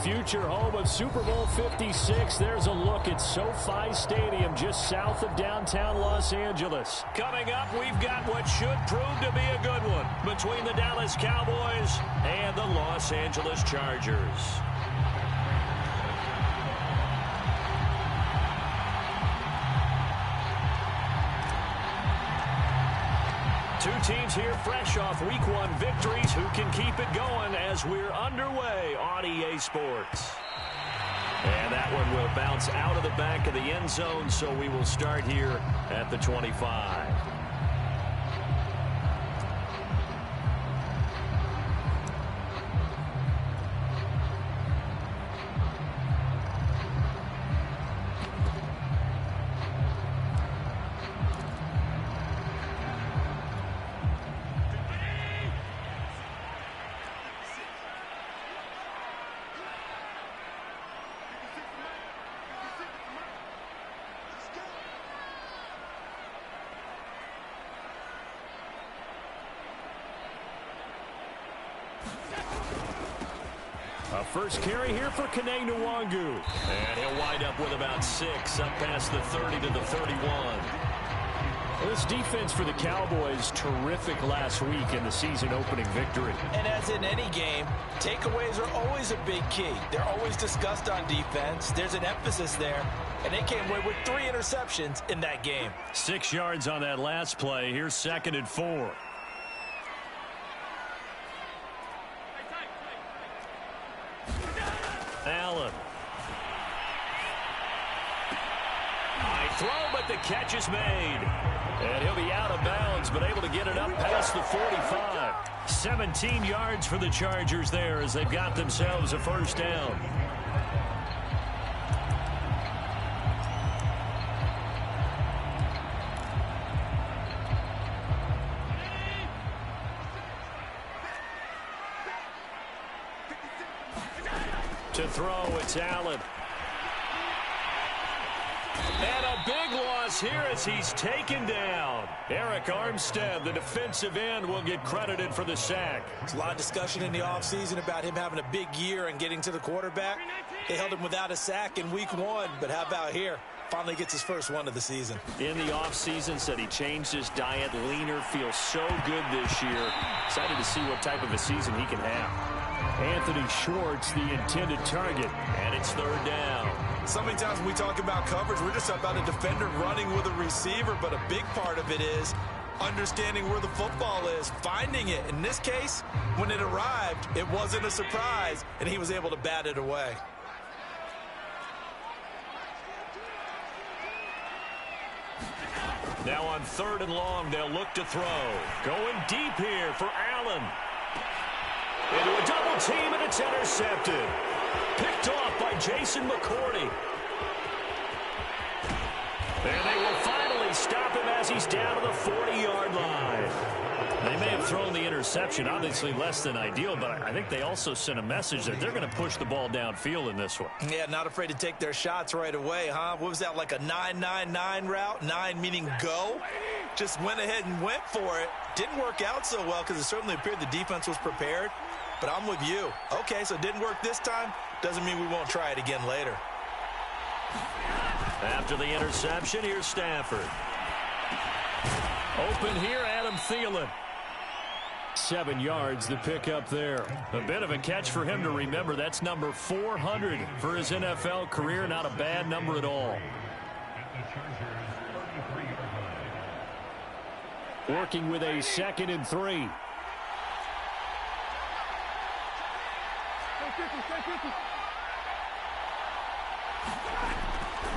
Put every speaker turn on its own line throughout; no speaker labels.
future home of Super Bowl 56. There's a look at SoFi Stadium just south of downtown Los Angeles. Coming up, we've got what should prove to be a good one between the Dallas Cowboys and the Los Angeles Chargers. Two teams here fresh off Week 1 victories who can keep it going as we're underway on EA Sports. And that one will bounce out of the back of the end zone, so we will start here at the 25. First carry here for Kene Nwangu. And he'll wind up with about 6, up past the 30 to the 31. Well, this defense for the Cowboys, terrific last week in the season-opening victory.
And as in any game, takeaways are always a big key. They're always discussed on defense. There's an emphasis there. And they came away with 3 interceptions in that game.
6 yards on that last play. Here's 2nd and 4. Allen. High throw, but the catch is made. And he'll be out of bounds, but able to get it up past the 45. 17 yards for the Chargers there as they've got themselves a first down. To throw, it's Allen. And a big loss here as he's taken down. Eric Armstead, the defensive end, will get credited for the sack.
There's a lot of discussion in the offseason about him having a big year and getting to the quarterback. They held him without a sack in Week 1, but how about here? Finally gets his first one of the season.
In the offseason, said he changed his diet, leaner, feels so good this year. Excited to see what type of a season he can have. Anthony Schwartz, the intended target, and it's 3rd down.
So many times when we talk about coverage, we're just about a defender running with a receiver, but a big part of it is understanding where the football is, finding it. In this case, when it arrived, it wasn't a surprise, and he was able to bat it away.
Now on 3rd and long, they'll look to throw. Going deep here for Allen. Into a double team, and it's intercepted. Picked off by Jason McCourty. And they will finally stop him as he's down to the 40-yard line. They may have thrown the interception, obviously less than ideal, but I think they also sent a message that they're going to push the ball downfield in this one.
Yeah, not afraid to take their shots right away, huh? What was that, like a 9-9-9 route? 9 meaning go? Just went ahead and went for it. Didn't work out so well because it certainly appeared the defense was prepared. But I'm with you. Okay, so it didn't work this time. Doesn't mean we won't try it again later.
After the interception, here's Stafford. Open here, Adam Thielen. 7 yards, the pickup there. A bit of a catch for him to remember. That's number 400 for his NFL career. Not a bad number at all. Working with a 2nd and 3.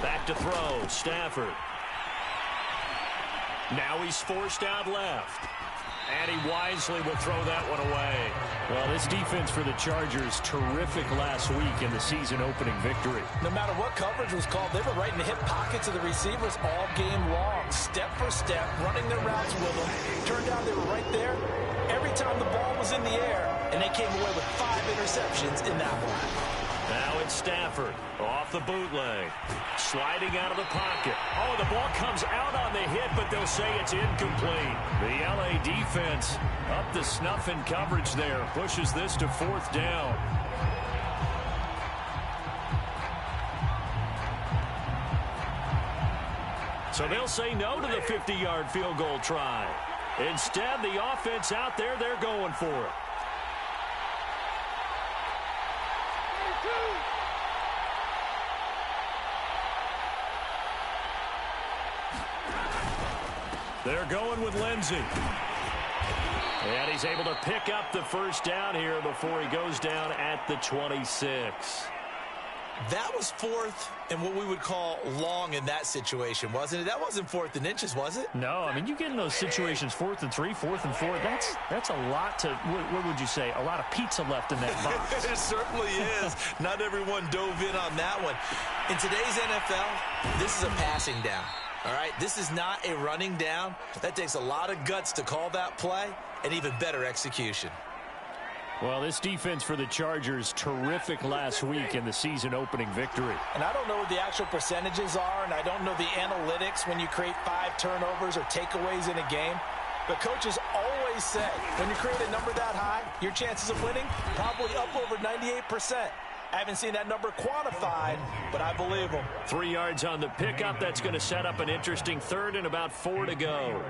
Back to throw, Stafford. Now he's forced out left. And he wisely will throw that one away. Well, this defense for the Chargers, terrific last week in the season-opening victory.
No matter what coverage was called, they were right in the hip pockets of the receivers all game long. Step for step, running their routes with them. Turned out they were right there every time the ball was in the air, and they came away with 5 interceptions in that one.
Now it's Stafford off the bootleg. Sliding out of the pocket. Oh, the ball comes out on the hit, but they'll say it's incomplete. The LA defense up to snuff in coverage there. Pushes this to 4th down. So they'll say no to the 50-yard field goal try. Instead, the offense out there, they're going for it. They're going with Lindsey. And he's able to pick up the first down here before he goes down at the 26.
That was fourth and what we would call long in that situation, wasn't it? That wasn't fourth and inches, was it?
No, I mean, you get in those situations 4th and 3, 4th and 4. That's a lot to, what would you say, a lot of pizza left in that box.
It certainly is. Not everyone dove in on that one. In today's NFL, this is a passing down. All right, this is not a running down. That takes a lot of guts to call that play and even better execution.
Well, this defense for the Chargers, terrific last week in the season-opening victory.
And I don't know what the actual percentages are, and I don't know the analytics when you create 5 turnovers or takeaways in a game. But coaches always say when you create a number that high, your chances of winning probably up over 98%. I haven't seen that number quantified, but I believe them.
3 yards on the pickup. That's going to set up an interesting third and about 4 to go.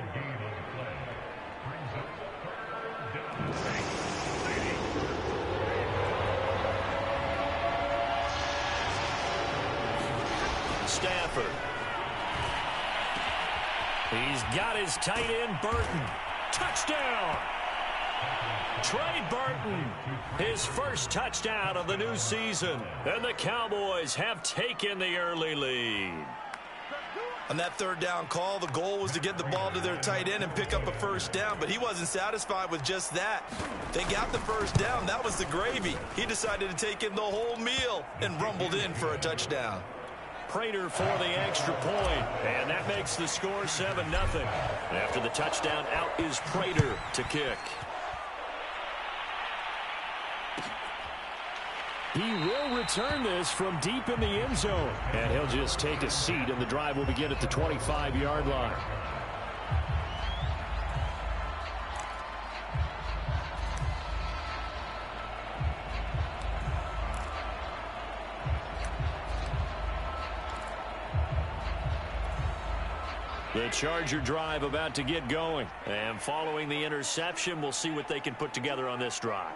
Stafford. He's got his tight end, Burton. Touchdown! Trey Burton, his first touchdown of the new season. And the Cowboys have taken the early lead.
On that third down call, the goal was to get the ball to their tight end and pick up a first down, but he wasn't satisfied with just that. They got the first down. That was the gravy. He decided to take in the whole meal and rumbled in for a touchdown.
Prater for the extra point, and that makes the score 7-0. After the touchdown, out is Prater to kick.
He will return this from deep in the end zone. And he'll just take a seat, and the drive will begin at the 25-yard line.
The Charger drive about to get going. And following the interception, we'll see what they can put together on this drive.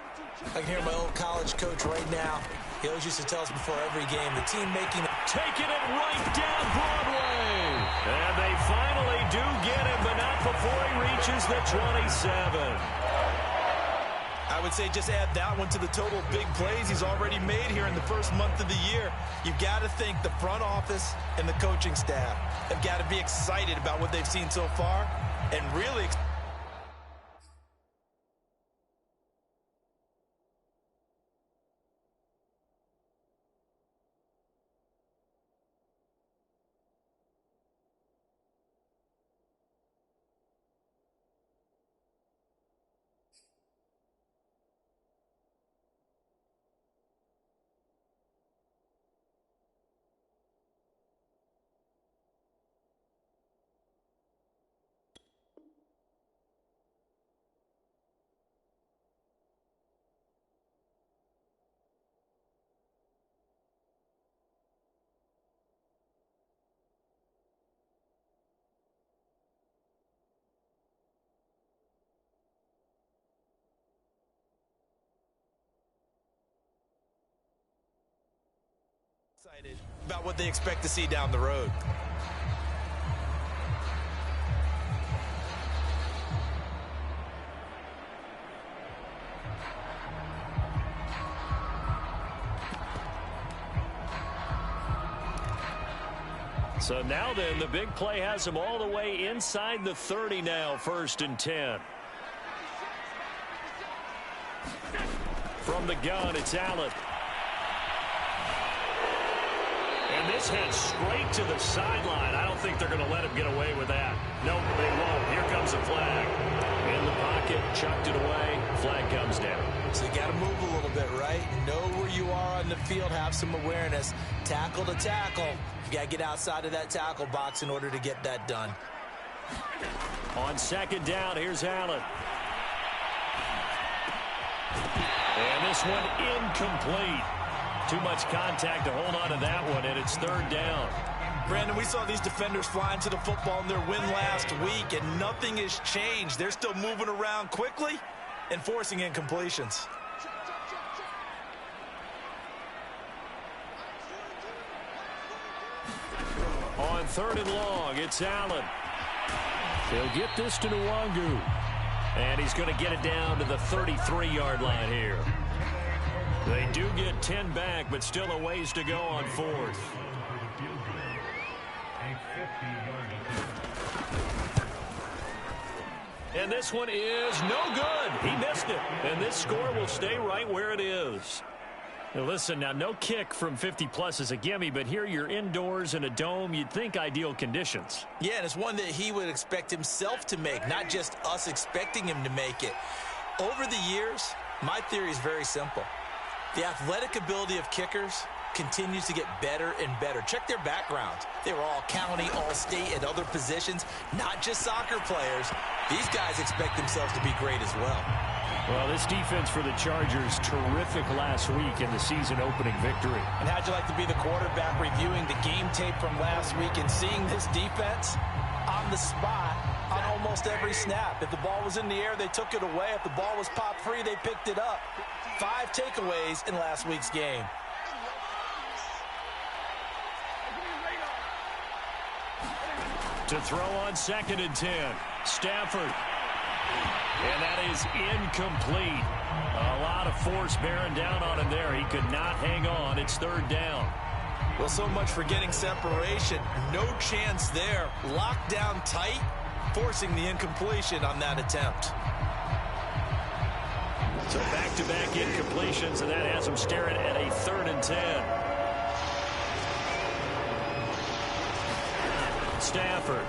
I can hear my old college coach right now. He always used to tell us before every game, the team making...
Taking it right down Broadway. And they finally do get him, but not before he reaches the 27.
I would say just add that one to the total big plays he's already made here in the first month of the year. You've got to think the front office and the coaching staff have got to be excited about what they've seen so far and really excited about what they expect to see down the road.
So now then, the big play has him all the way inside the 30 now, 1st and 10. From the gun, it's Allen. And this heads straight to the sideline. I don't think they're going to let him get away with that. Nope, they won't. Here comes a flag. In the pocket, chucked it away. Flag comes down.
So you got to move a little bit, right? Know where you are on the field, have some awareness. Tackle to tackle. You got to get outside of that tackle box in order to get that done.
On 2nd down, here's Allen. And this one incomplete. Too much contact to hold on to that one, and it's 3rd down.
Brandon, we saw these defenders flying to the football in their win last week, and nothing has changed. They're still moving around quickly and forcing incompletions.
On 3rd and long, it's Allen. He'll get this to Nwangu. And he's going to get it down to the 33-yard line here. They do get 10 back, but still a ways to go on 4th. And this one is no good. He missed it. And this score will stay right where it is. Now listen, now no kick from 50-plus is a gimme, but here you're indoors in a dome. You'd think ideal conditions.
Yeah, and it's one that he would expect himself to make, not just us expecting him to make it. Over the years, my theory is very simple. The athletic ability of kickers continues to get better and better. Check their backgrounds. They were all county, all state, at other positions, not just soccer players. These guys expect themselves to be great as well.
Well, this defense for the Chargers, terrific last week in the season-opening victory.
And how'd you like to be the quarterback reviewing the game tape from last week and seeing this defense on the spot on almost every snap? If the ball was in the air, they took it away. If the ball was popped free, they picked it up. 5 takeaways in last week's game.
To throw on 2nd and 10, Stafford. And that is incomplete. A lot of force bearing down on him there. He could not hang on. It's 3rd down.
Well, so much for getting separation. No chance there. Locked down tight, forcing the incompletion on that attempt.
So back-to-back incompletions, and that has him staring at a 3rd and 10. Stafford.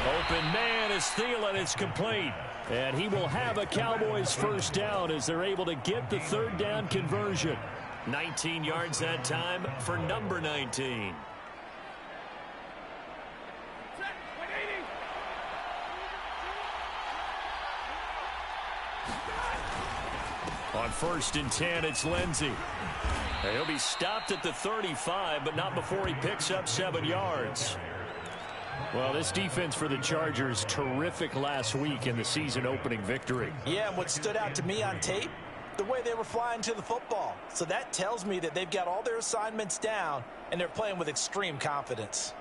Open man is Thielen. It's complete. And he will have a Cowboys first down as they're able to get the 3rd down conversion. 19 yards that time for number 19. On 1st and 10, it's Lindsey. He'll be stopped at the 35, but not before he picks up 7 yards. Well, this defense for the Chargers, terrific last week in the season-opening victory.
Yeah, and what stood out to me on tape, the way they were flying to the football. So that tells me that they've got all their assignments down, and they're playing with extreme confidence.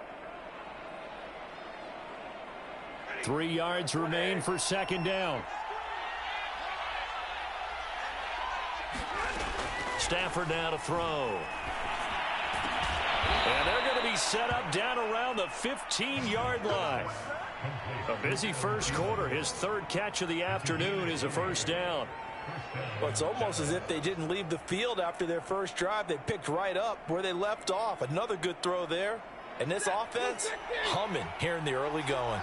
3 yards remain for 2nd down. Stafford now to throw. And they're going to be set up down around the 15-yard line. A busy first quarter. His 3rd catch of the afternoon is a first down.
Well, it's almost as if they didn't leave the field after their first drive. They picked right up where they left off. Another good throw there. And this offense, humming here in the early going.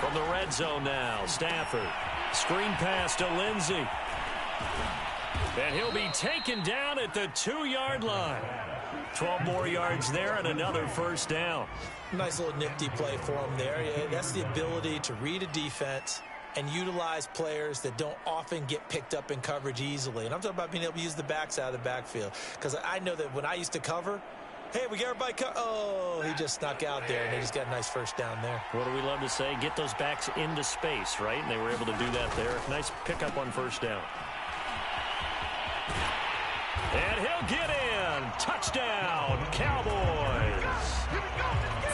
From the red zone now, Stafford. Screen pass to Lindsey. And he'll be taken down at the 2-yard line. 12 more yards there and another first down.
Nice little nifty play for him there. Yeah, that's the ability to read a defense and utilize players that don't often get picked up in coverage easily. And I'm talking about being able to use the backs out of the backfield. Because I know that when I used to cover, hey, we got everybody oh, he just snuck out there, and they just got a nice first down there.
What do we love to say? Get those backs into space, right? And they were able to do that there. Nice pickup on first down. And he'll get in. Touchdown, Cowboys.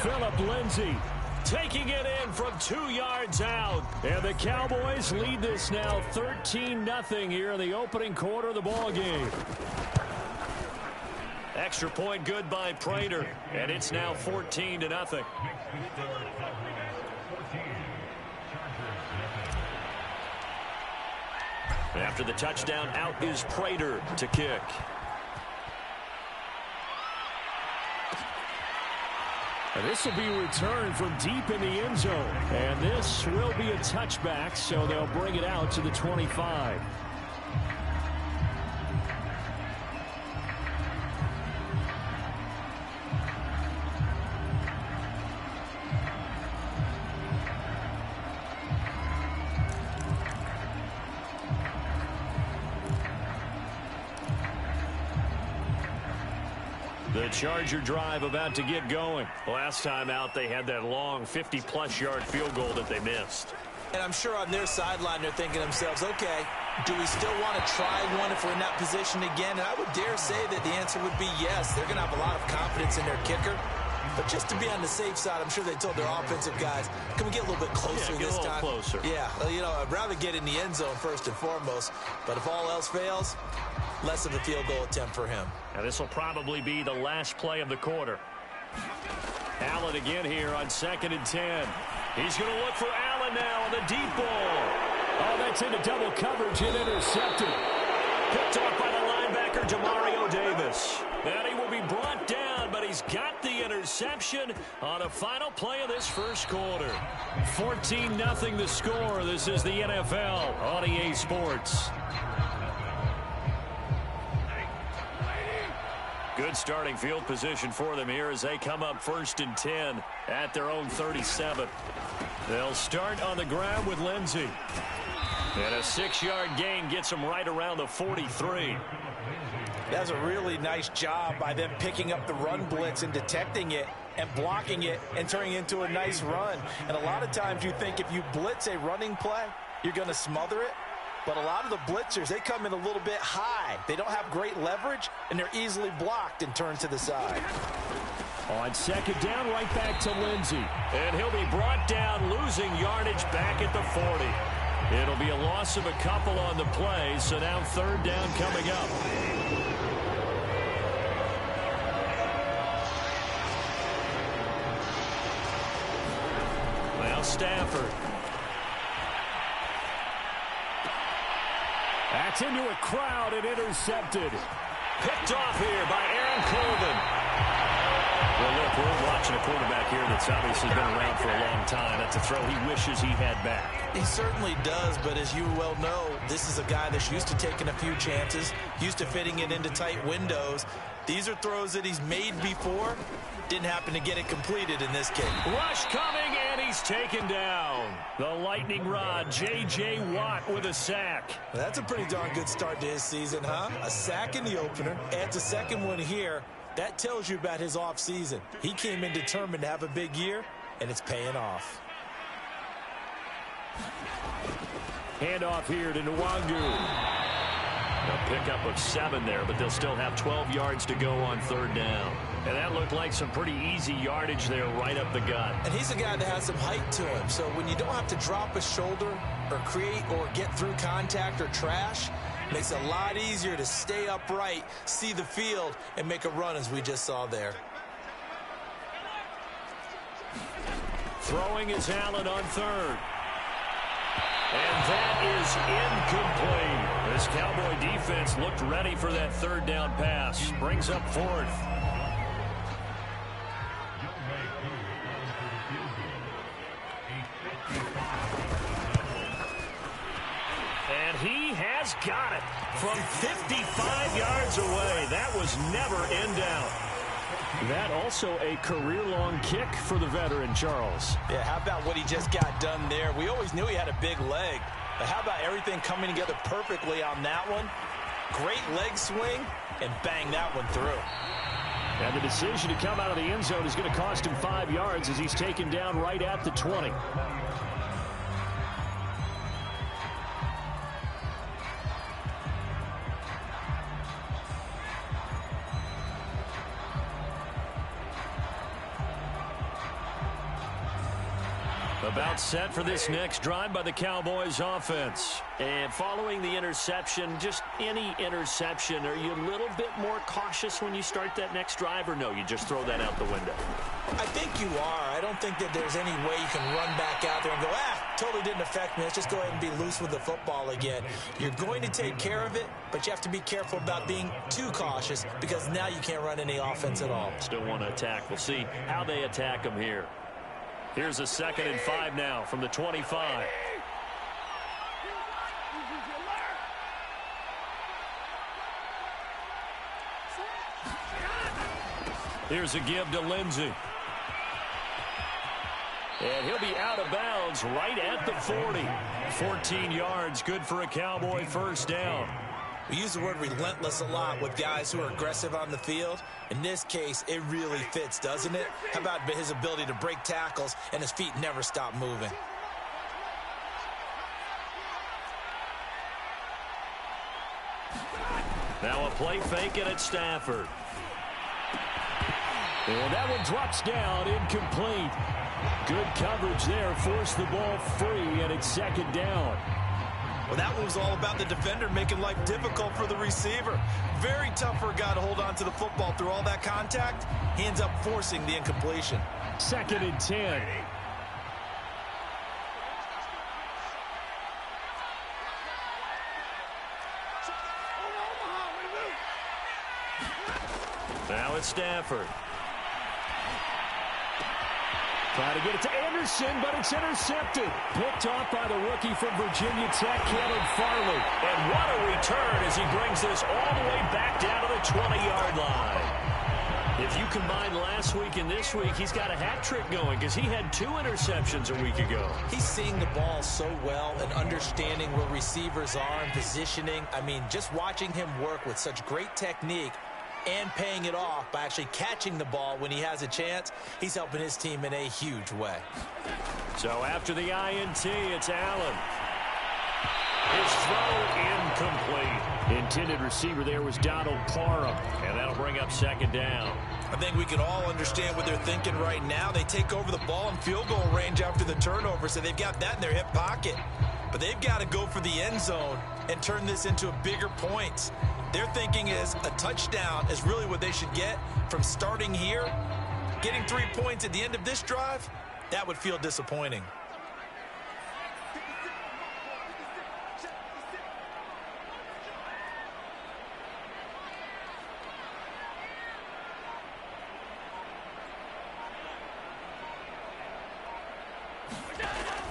Phillip Lindsay taking it in from 2 yards out. And the Cowboys lead this now 13-0 here in the opening quarter of the ball game. Extra point good by Prater. And it's now 14-0. After the touchdown, out is Prater to kick. And this will be returned from deep in the end zone. And this will be a touchback, so they'll bring it out to the 25. The Charger drive about to get going. Last time out, they had that long 50-plus yard field goal that they missed.
And I'm sure on their sideline they're thinking to themselves, okay, do we still want to try one if we're in that position again? And I would dare say that the answer would be yes. They're going to have a lot of confidence in their kicker. But just to be on the safe side, I'm sure they told their offensive guys, can we get a little bit closer this time?
Closer.
Yeah, you know, I'd rather get in the end zone first and foremost. But if all else fails, less of a field goal attempt for him.
Now this will probably be the last play of the quarter. Allen again here on 2nd and 10. He's going to look for Allen now on the deep ball. Oh, that's into double coverage and intercepted. Picked off by the linebacker, Demario Davis. And he will be brought down, but he's got the interception on the final play of this first quarter. 14-0 the score. This is the NFL on EA Sports. Good starting field position for them here as they come up 1st and 10 at their own 37. They'll start on the ground with Lindsey. And a 6-yard gain gets them right around the 43.
That's a really nice job by them picking up the run blitz and detecting it and blocking it and turning it into a nice run. And a lot of times you think if you blitz a running play, you're going to smother it. But a lot of the blitzers, they come in a little bit high. They don't have great leverage, and they're easily blocked and turned to the side.
On 2nd down, right back to Lindsey. And he'll be brought down, losing yardage back at the 40. It'll be a loss of a couple on the play, so now 3rd down coming up. Now Stafford. That's into a crowd and intercepted. Picked off here by Aaron Colvin. Well, look, we're watching a quarterback here that's obviously been around for a long time. That's a throw he wishes he had back.
He certainly does, but as you well know, this is a guy that's used to taking a few chances, used to fitting it into tight windows. These are throws that he's made before. Didn't happen to get it completed in this case.
Rush coming, and he's taken down. The lightning rod, J.J. Watt with a sack.
That's a pretty darn good start to his season, huh? A sack in the opener, adds a second one here. That tells you about his offseason. He came in determined to have a big year, and it's paying off.
Handoff here to Nwangu. A pickup of 7 there, but they'll still have 12 yards to go on 3rd down. And that looked like some pretty easy yardage there right up the gut.
And he's a guy that has some height to him, so when you don't have to drop a shoulder or create or get through contact or trash, makes it a lot easier to stay upright, see the field, and make a run as we just saw there.
Throwing is Allen on 3rd. And that is incomplete. This Cowboy defense looked ready for that 3rd down pass. Brings up 4th. And he has got it from 55 yards away. That was never in doubt. That also a career-long kick for the veteran, Charles.
Yeah, how about what he just got done there? We always knew he had a big leg. But how about everything coming together perfectly on that one? Great leg swing, and bang that one through.
And the decision to come out of the end zone is going to cost him 5 yards as he's taken down right at the 20. About set for this next drive by the Cowboys offense. And following the interception, just any interception, are you a little bit more cautious when you start that next drive, or no, you just throw that out the window?
I think you are. I don't think that there's any way you can run back out there and go, totally didn't affect me. Let's just go ahead and be loose with the football again. You're going to take care of it, but you have to be careful about being too cautious because now you can't run any offense at all.
Still want to attack. We'll see how they attack them here. Here's a 2nd and 5 now from the 25. Here's a give to Lindsey. And he'll be out of bounds right at the 40. 14 yards, good for a Cowboy 1st down.
We use the word relentless a lot with guys who are aggressive on the field. In this case, it really fits, doesn't it? How about his ability to break tackles and his feet never stop moving?
Now a play fake and it's Stafford.
And that one drops down, incomplete. Good coverage there, forced the ball free, and it's second down.
Well, that one was all about the defender making life difficult for the receiver. Very tough for a guy to hold on to the football through all that contact. He ends up forcing the incompletion.
2nd and 10.
Now it's Stafford.
Trying to get it to Anderson, but it's intercepted. Picked off by the rookie from Virginia Tech, Caleb Farley.
And what a return as he brings this all the way back down to the 20-yard line. If you combine last week and this week, he's got a hat trick going because he had 2 interceptions a week ago.
He's seeing the ball so well and understanding where receivers are and positioning. I mean, just watching him work with such great technique and paying it off by actually catching the ball when he has a chance, he's helping his team in a huge way.
So after the INT, it's Allen. His throw incomplete.
Intended receiver there was Donald Parham.
And that'll bring up second down.
I think we can all understand what they're thinking right now. They take over the ball in field goal range after the turnover, so they've got that in their hip pocket. But they've got to go for the end zone and turn this into a bigger points. Their thinking is a touchdown is really what they should get from starting here. Getting 3 points at the end of this drive, that would feel disappointing.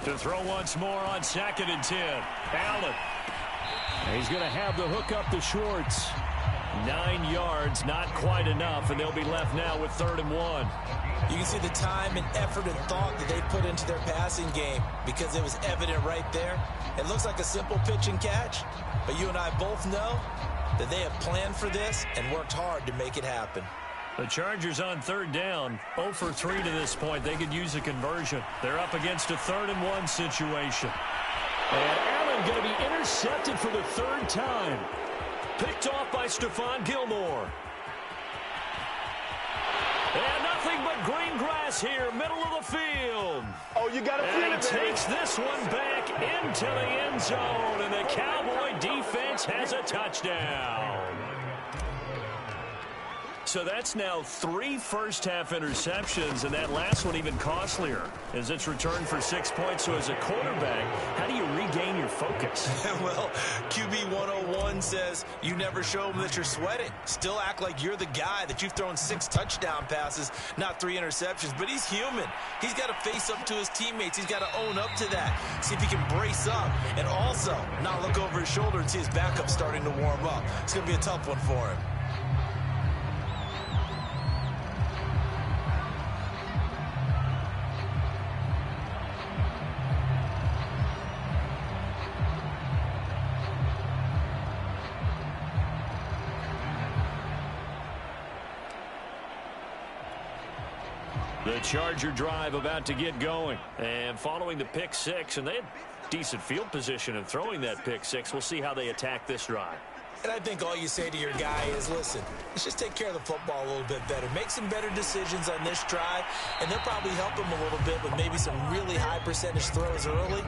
To throw once more on 2nd and 10. Allen. He's going to have the hook up to Schwartz. 9 yards, not quite enough, and they'll be left now with 3rd and 1.
You can see the time and effort and thought that they put into their passing game because it was evident right there. It looks like a simple pitch and catch, but you and I both know that they have planned for this and worked hard to make it happen.
The Chargers on 3rd down, 0 for 3 to this point. They could use a conversion. They're up against a 3rd and 1 situation. And Allen going to be intercepted for the 3rd time.
Picked off by Stephon Gilmore. And nothing but green grass here, middle of the field.
Oh, you got to feel it,
And takes this one back into the end zone, and the Cowboy defense has a touchdown. So that's now 3 first-half interceptions, and that last one even costlier as it's returned for 6 points. So as a quarterback, how do you regain your focus?
Well, QB 101 says you never show them that you're sweating. Still act like you're the guy that you've thrown 6 touchdown passes, not 3 interceptions. But he's human. He's got to face up to his teammates. He's got to own up to that. See if he can brace up and also not look over his shoulder and see his backup starting to warm up. It's going to be a tough one for him.
The Charger drive about to get going. And following the pick 6, and they had decent field position in throwing that pick 6. We'll see how they attack this drive.
And I think all you say to your guy is, listen, let's just take care of the football a little bit better. Make some better decisions on this drive, and they'll probably help him a little bit with maybe some really high percentage throws early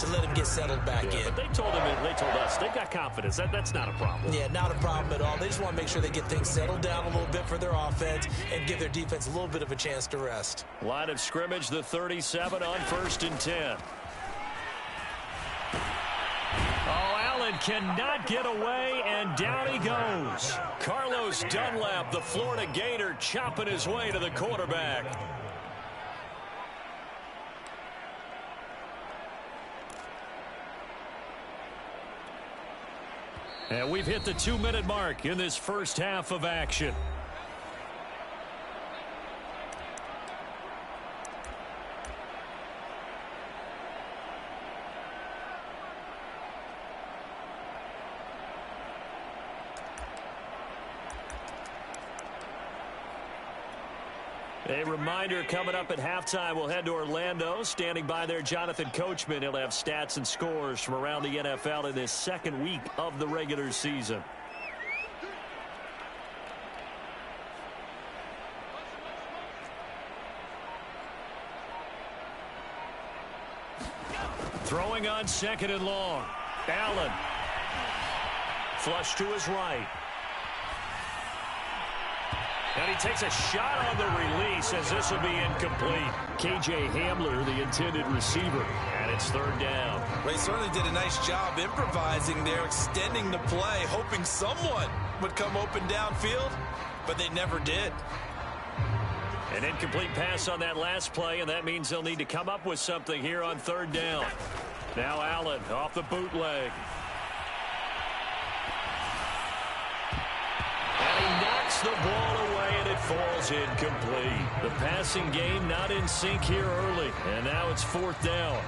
to let him get settled back in.
But they told us they've got confidence. That's not a problem.
Yeah, not a problem at all. They just want to make sure they get things settled down a little bit for their offense and give their defense a little bit of a chance to rest.
Line of scrimmage, the 37 on 1st and 10. Oh, Allen cannot get away, and down he goes.
Carlos Dunlap, the Florida Gator, chopping his way to the quarterback.
And we've hit the 2-minute mark in this first half of action.
A reminder coming up at halftime, we'll head to Orlando. Standing by there, Jonathan Coachman. He'll have stats and scores from around the NFL in this second week of the regular season. Throwing on second and long. Allen. Flush to his right. And he takes a shot on the release as this will be incomplete. K.J. Hamler, the intended receiver. And it's third down.
They certainly did a nice job improvising there, extending the play, hoping someone would come open downfield, but they never did.
An incomplete pass on that last play, and that means they'll need to come up with something here on third down. Now Allen off the bootleg. And he knocks the ball away, and it falls incomplete. The passing game not in sync here early, and now it's fourth down.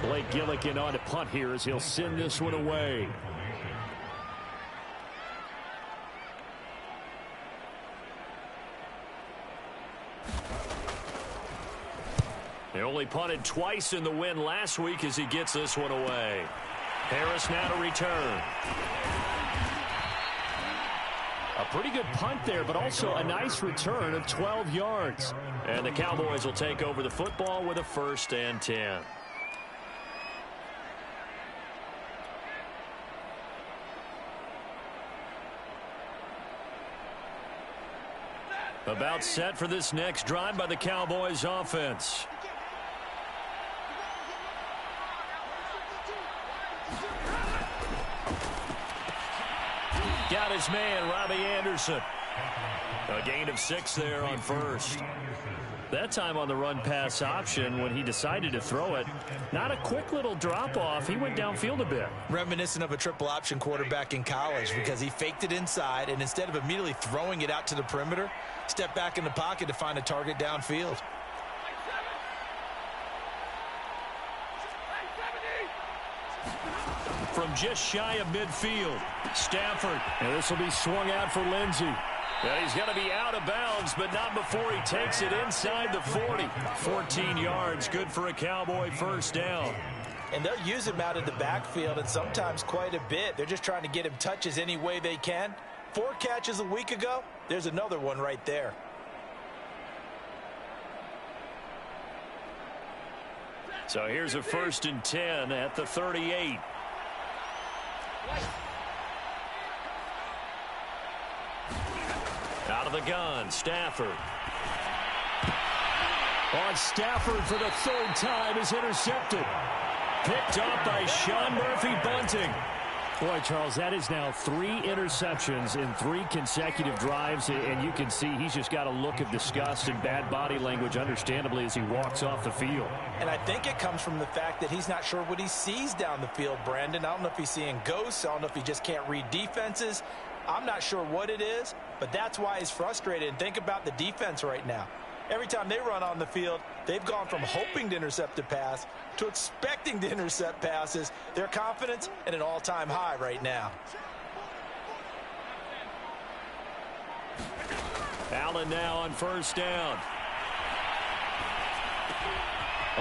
Blake Gillikin on to punt here as he'll send this one away. They only punted twice in the win last week as he gets this one away. Harris now to return. A pretty good punt there, but also a nice return of 12 yards. And the Cowboys will take over the football with a 1st and 10. About set for this next drive by the Cowboys offense. Got his man, Robbie Anderson. A gain of 6 there on first. That time on the run-pass option when he decided to throw it. Not a quick little drop-off. He went downfield a bit.
Reminiscent of a triple option quarterback in college because he faked it inside, and instead of immediately throwing it out to the perimeter, stepped back in the pocket to find a target downfield.
From just shy of midfield, Stafford. And this will be swung out for Lindsey. And he's going to be out of bounds, but not before he takes it inside the 40. 14 yards, good for a Cowboy 1st down.
And they'll use him out in the backfield, and sometimes quite a bit. They're just trying to get him touches any way they can. 4 catches a week ago, there's another one right there.
So here's a 1st and 10 at the 38. Out of the gun, Stafford. On Stafford for the 3rd time is intercepted. Picked up by Sean Murphy-Bunting. Boy, Charles, that is now 3 interceptions in 3 consecutive drives, and you can see he's just got a look of disgust and bad body language, understandably, as he walks off the field.
And I think it comes from the fact that he's not sure what he sees down the field, Brandon. I don't know if he's seeing ghosts. I don't know if he just can't read defenses. I'm not sure what it is, but that's why he's frustrated. And think about the defense right now. Every time they run on the field, they've gone from hoping to intercept a pass to expecting to intercept passes. Their confidence at an all-time high right now.
Allen now on 1st down.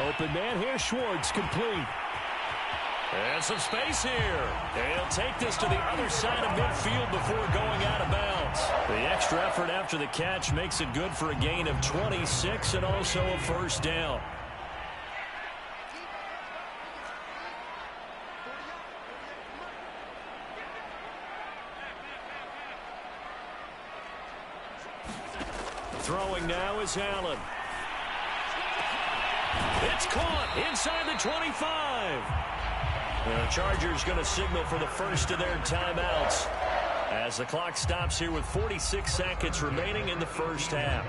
Open man here, Schwartz, complete. And some space here. And he'll take this to the other side of midfield before going out of bounds. The extra effort after the catch makes it good for a gain of 26 and also a 1st down. Throwing now is Allen. It's caught inside the 25. The Chargers going to signal for the first of their timeouts as the clock stops here with 46 seconds remaining in the 1st half.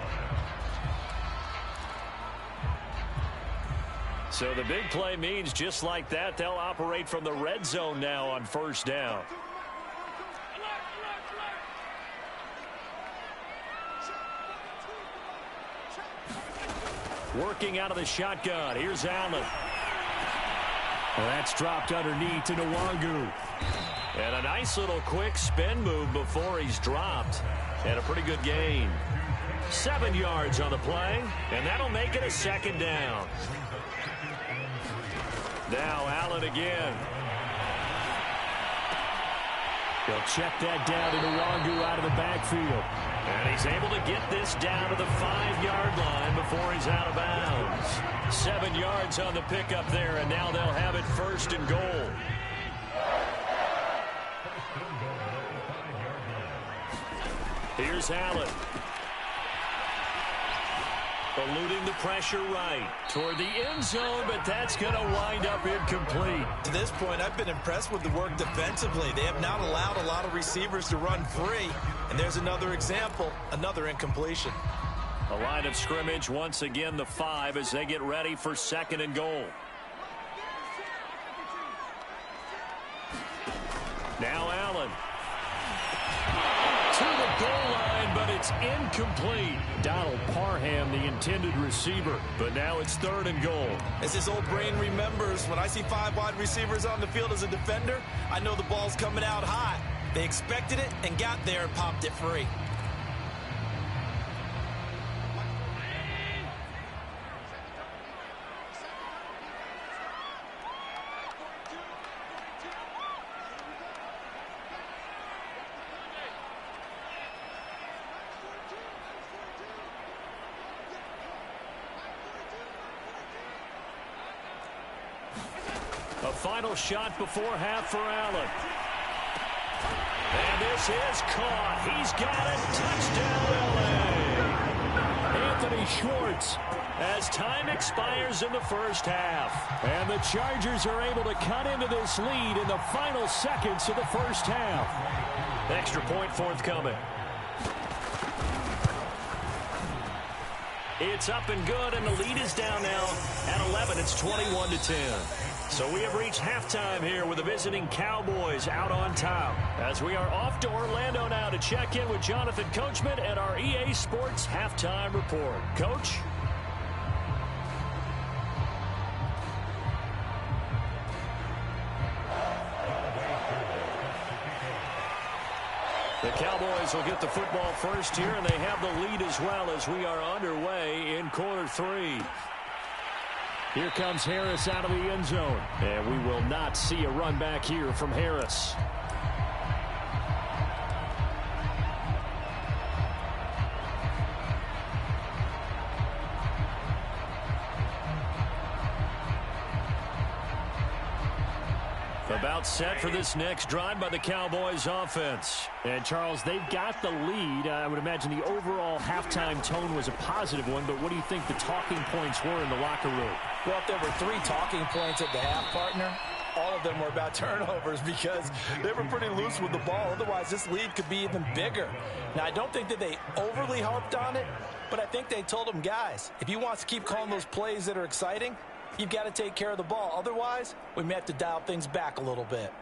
So the big play means just like that, they'll operate from the red zone now on 1st down. Working out of the shotgun. Here's Allen. Well, that's dropped underneath to Nwangu. And a nice little quick spin move before he's dropped. And a pretty good gain. 7 yards on the play, and that'll make it a second down. Now Allen again.
He'll check that down to Nwangu out of the backfield.
And he's able to get this down to the 5-yard line before he's out of bounds. 7 yards on the pickup there, and now they'll have it 1st and goal. Here's Allen. Eluding the pressure right toward the end zone, but that's going to wind up incomplete.
To this point, I've been impressed with the work defensively. They have not allowed a lot of receivers to run free. And there's another example, another incompletion.
A line of scrimmage, once again, the 5 as they get ready for 2nd and goal. Now Allen. To the goal line, but it's incomplete.
Donald Parham, the intended receiver, but now it's 3rd and goal.
As his old brain remembers, when I see 5 wide receivers on the field as a defender, I know the ball's coming out high. They expected it and got there and popped it free.
A final shot before half for Allen. And this is caught. He's got it. Touchdown, L.A.
Anthony Schwartz.
As time expires in the first half.
And the Chargers are able to cut into this lead in the final seconds of the first half.
Extra point forthcoming. It's up and good, and the lead is down now at 11. It's 21-10. So we have reached halftime here with the visiting Cowboys out on top. As we are off to Orlando now to check in with Jonathan Coachman and our EA Sports Halftime Report. Coach? The Cowboys will get the football first here, and they have the lead as well as we are underway in quarter 3.
Here comes Harris out of the end zone. And we will not see a run back here from Harris.
About set for this next drive by the Cowboys offense.
And, Charles, they've got the lead. I would imagine the overall halftime tone was a positive one, but what do you think the talking points were in the locker room?
Well, if there were 3 talking points at the half, partner, all of them were about turnovers because they were pretty loose with the ball. Otherwise, this lead could be even bigger. Now, I don't think that they overly harped on it, but I think they told them, guys, if you want to keep calling those plays that are exciting, you've got to take care of the ball. Otherwise, we may have to dial things back a little bit.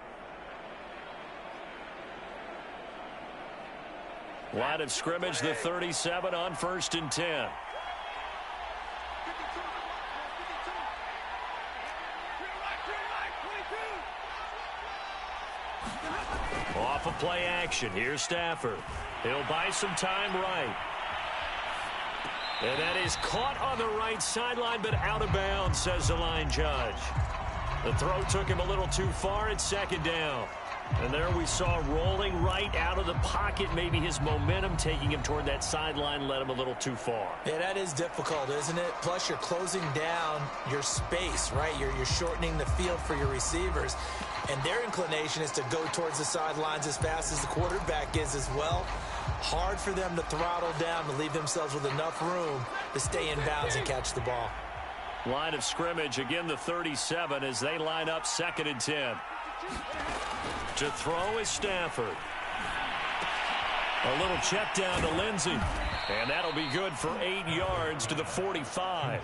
Line of scrimmage, the 37 on 1st and 10. Off of play action. Here's Stafford. He'll buy some time right. And that is caught on the right sideline, but out of bounds, says the line judge. The throw took him a little too far. It's 2nd down. And there we saw rolling right out of the pocket. Maybe his momentum taking him toward that sideline led him a little too far.
Yeah, that is difficult, isn't it? Plus, you're closing down your space, right? You're shortening the field for your receivers. And their inclination is to go towards the sidelines as fast as the quarterback is as well. Hard for them to throttle down to leave themselves with enough room to stay in bounds and catch the ball.
Line of scrimmage, again the 37 as they line up 2nd and 10. To throw is Stafford. A little check down to Lindsey. And that'll be good for 8 yards to the 45.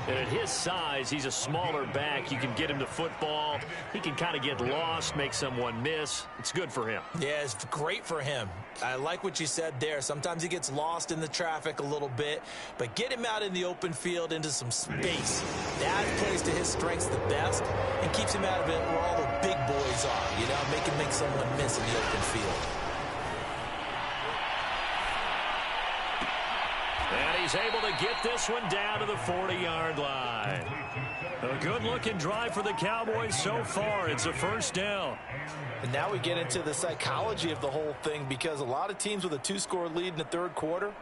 And at his size, he's a smaller back. You can get him to football. He can kind of get lost, make someone miss. It's good for him.
Yeah, it's great for him. I like what you said there. Sometimes he gets lost in the traffic a little bit, but get him out in the open field into some space. That plays to his strengths the best and keeps him out of it where all the big boys are, you know, make someone miss in the open field.
he's able to get this one down to the 40-yard line. A good-looking drive for the Cowboys so far. It's a first down.
And now we get into the psychology of the whole thing, because a lot of teams with a 2-score lead in the third quarter,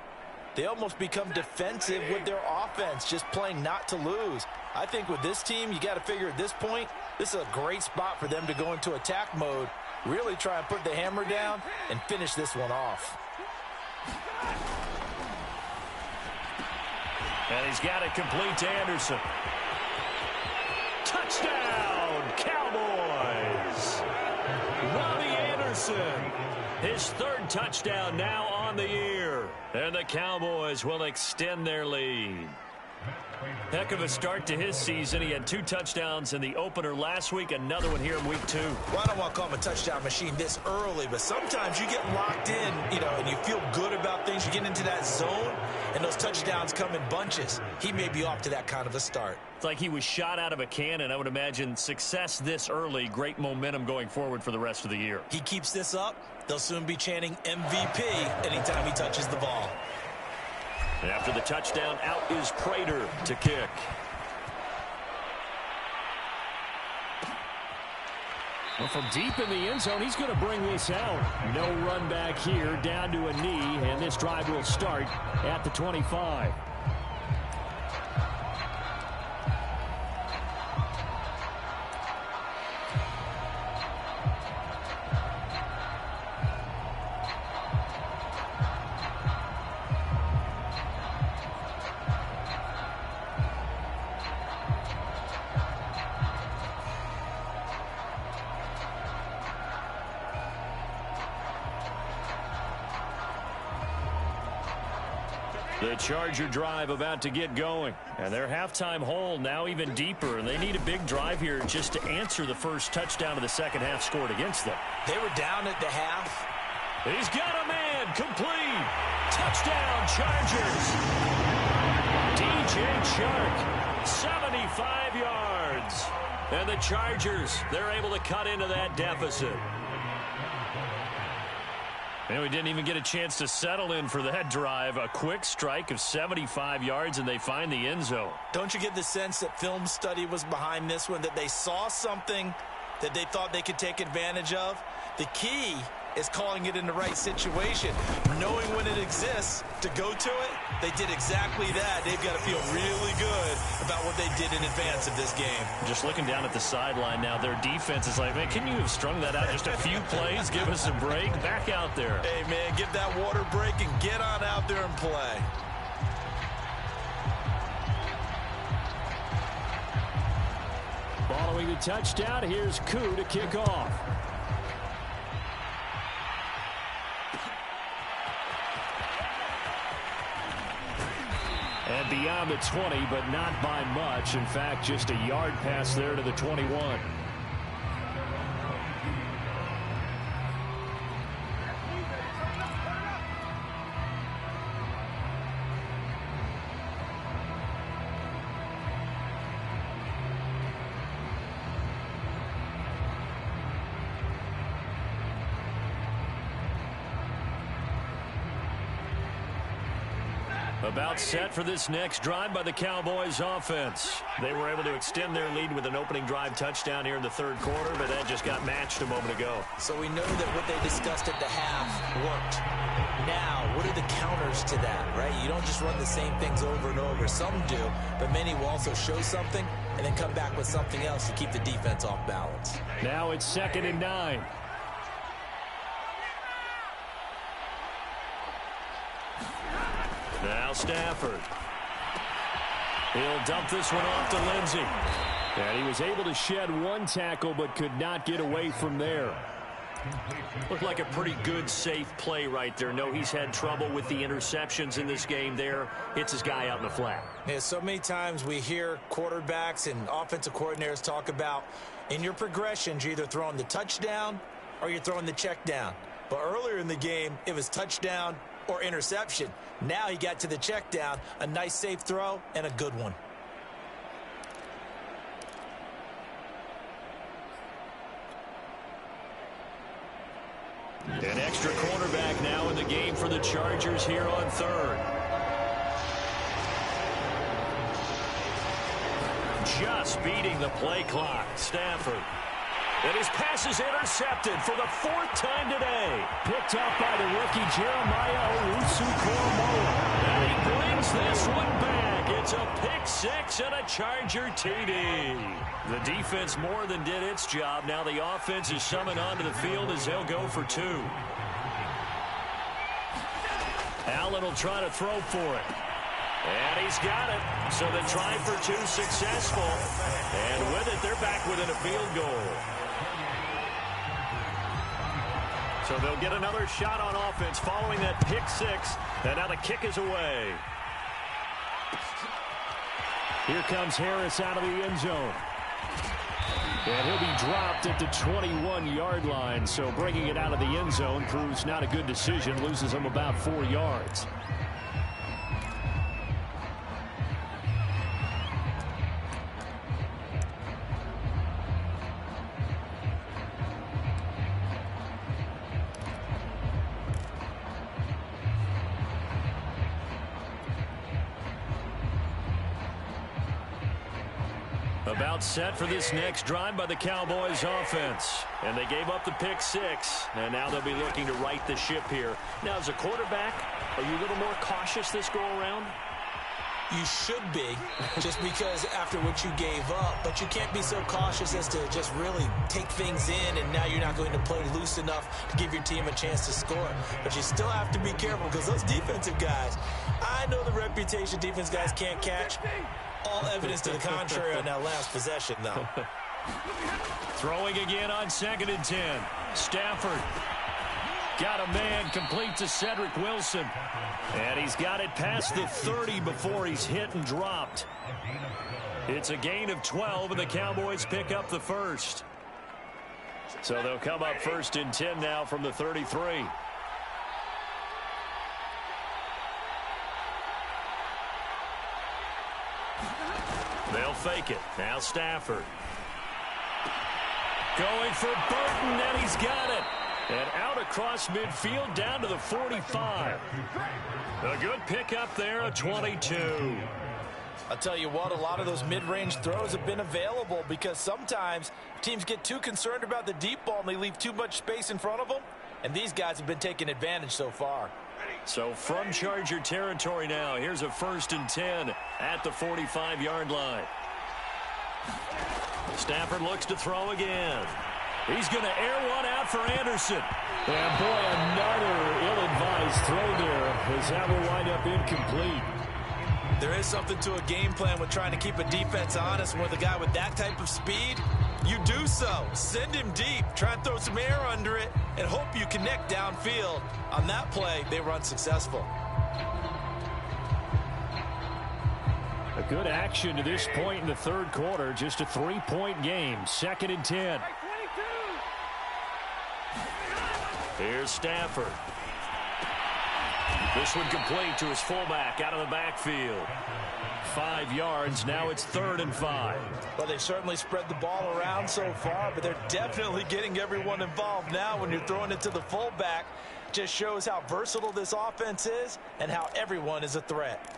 they almost become defensive with their offense, just playing not to lose. I think with this team, you got to figure at this point, this is a great spot for them to go into attack mode, really try and put the hammer down and finish this one off.
And he's got it complete to Anderson. Touchdown, Cowboys! Robbie Anderson, his third touchdown now on the year. And the Cowboys will extend their lead. Heck of a start to his season. He had 2 touchdowns in the opener last week, another one here in week 2.
Well, I don't want to call him a touchdown machine this early, but sometimes you get locked in, and you feel good about things. You get into that zone, and those touchdowns come in bunches. He may be off to that kind of a start.
It's like he was shot out of a cannon. I would imagine success this early, great momentum going forward for the rest of the year.
He keeps this up, they'll soon be chanting MVP anytime he touches the ball.
After the touchdown, out is Prater to kick. Well, from deep in the end zone, he's going to bring this out. No run back here, down to a knee, and this drive will start at the 25. The Charger drive about to get going. And their halftime hole now even deeper. And they need a big drive here just to answer the first touchdown of the second half scored against them.
They were down at the half.
He's got a man. Complete. Touchdown, Chargers. DJ Chark, 75 yards. And the Chargers, they're able to cut into that deficit. And we didn't even get a chance to settle in for that drive. A quick strike of 75 yards, and they find the end zone.
Don't you get the sense that film study was behind this one, that they saw something that they thought they could take advantage of? The key is calling it in the right situation, knowing when it exists to go to it. They did exactly that. They've got to feel really good about what they did in advance of this game.
Just looking down at the sideline now, their defense is like, man, can you have strung that out just a few plays? Give us a break. Back out there.
Hey, man, give that water break and get on out there and play.
Following the touchdown, here's Koo to kick off. And beyond the 20, but not by much. In fact, just a yard pass there to the 21. About set for this next drive by the Cowboys offense. They were able to extend their lead with an opening drive touchdown here in the third quarter, but that just got matched a moment ago.
So we know that what they discussed at the half worked. Now, what are the counters to that, right? You don't just run the same things over and over. Some do, but many will also show something and then come back with something else to keep the defense off balance.
Now it's 2nd and 9.
Now Stafford. He'll dump this one off to Lindsey.
And he was able to shed one tackle but could not get away from there.
Looked like a pretty good, safe play right there. No, he's had trouble with the interceptions in this game there. Hits his guy out in the flat.
Yeah, so many times we hear quarterbacks and offensive coordinators talk about in your progressions, you're either throwing the touchdown or you're throwing the check down. But earlier in the game, it was touchdown or interception. Now he got to the check down, a nice safe throw, and a good one.
An extra cornerback now in the game for the Chargers here on third. just beating the play clock. Stafford. And his pass is intercepted for the 4th time today.
Picked up by the rookie Jeremiah Owusu-Koramoah.
And he brings this one back. It's a pick 6 and a Charger TD. The defense more than did its job. Now the offense is summoned onto the field as they'll go for 2. Allen will try to throw for it. And he's got it. So the try for 2 successful. And with it, they're back within a field goal. So they'll get another shot on offense following that pick 6. And now the kick is away.
Here comes Harris out of the end zone. And he'll be dropped at the 21-yard line. So bringing it out of the end zone proves not a good decision. Loses him about 4 yards. About set for this next drive by the Cowboys offense. And they gave up the pick 6. And now they'll be looking to right the ship here. Now, as a quarterback, are you a little more cautious this go-around?
You should be, just because after what you gave up. But you can't be so cautious as to just really take things in, and now you're not going to play loose enough to give your team a chance to score. But you still have to be careful because those defensive guys, I know the reputation defense guys can't catch. All evidence to the contrary on that last possession, though.
Throwing again on 2nd and 10. Stafford. Got a man complete to Cedric Wilson. And he's got it past the 30 before he's hit and dropped. It's a gain of 12, and the Cowboys pick up the first. So they'll come up 1st and 10 now from the 33. They'll fake it. Now Stafford. Going for Burton, and he's got it. And out across midfield down to the 45. A good pickup there, a 22.
I'll tell you what, a lot of those mid-range throws have been available because sometimes teams get too concerned about the deep ball and they leave too much space in front of them. And these guys have been taking advantage so far.
So from Charger territory now, here's a 1st and 10 at the 45-yard line. Stafford looks to throw again. He's going to air one out for Anderson.
And boy, another ill-advised throw there as that will wind up incomplete.
There is something to a game plan with trying to keep a defense honest. With a guy with that type of speed, you do so. Send him deep. Try and throw some air under it and hope you connect downfield. On that play, they were unsuccessful.
A good action to this point in the 3rd quarter. Just a 3-point game. 2nd and 10.
Here's Stafford. This one complete to his fullback out of the backfield. 5 yards. Now it's 3rd and 5.
Well, they've certainly spread the ball around so far, but they're definitely getting everyone involved now when you're throwing it to the fullback. Just shows how versatile this offense is and how everyone is a threat.